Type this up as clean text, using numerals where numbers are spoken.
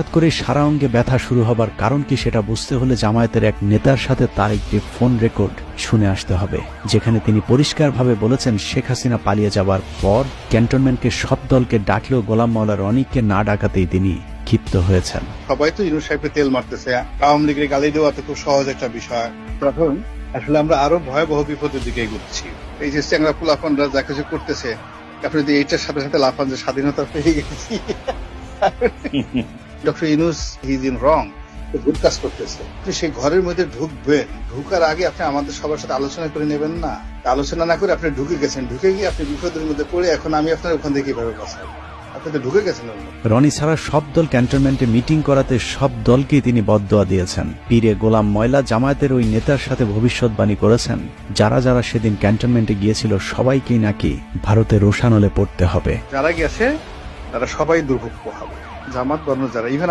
হঠাৎ করে সারা অঙ্গে ব্যথা শুরু হবার কারণ কি সেটা বুঝতে হলে জামায়াতের এক নেতার সাথে তার একটি ফোন রেকর্ড শুনে আসতে হবে, যেখানে তিনি পরিষ্কারভাবে বলেছেন শেখ হাসিনা পালিয়ে যাবার পর ক্যান্টনমেন্টকে সব দলকে ডাকলেও গোলাম মাওলা রনিকে না ডাকাতেই তিনি ক্ষিপ্ত হয়েছেন। সবাই তো ইউনূস সাহেবকে তেল মারতেছে, আওয়ামী লীগের গালি দেওয়া তো খুব সহজ একটা বিষয়। তখন আসলে আমরা আরো ভয়াবহ বিপদের দিকে এগোচ্ছি। এই যে চ্যাংরা পোলাপানরা যা কিছু করতেছে, আপনি যদি এইটার সাথে সাথে লাফান যে স্বাধীনতা পেয়ে গেছি, doctor Yunus he is in wrong, good কাজ করতেছে। সেই ঘরের মধ্যে ঢুকবেন, ঢুকার আগে আপনি আমাদের সবার সাথে আলোচনা করে নেবেন না? আলোচনা না করে আপনি ঢুকে গেছেন, ঢুকে গিয়ে আপনি বিপদের মধ্যে পড়ে এখন আমি আপনার ওখান থেকে কিভাবে বাঁচাবো? আপনি তো ঢুকে গেছেন। রনি ছাড়া সব দল ক্যান্টনমেন্টে মিটিং করাতে সব দলকেই তিনি বদদোয়া দিয়েছেন। পীরে গোলাম ময়লা জামায়াতের ওই নেতার সাথে ভবিষ্যৎবাণী করেছেন, যারা যারা সেদিন ক্যান্টনমেন্টে গিয়েছিল সবাইকেই নাকি ভারতের রোষানলে পড়তে হবে। যারা গেছে তারা সবাই দুর্ভোগ হবে, জামাত বর্ণ যারা, ইভেন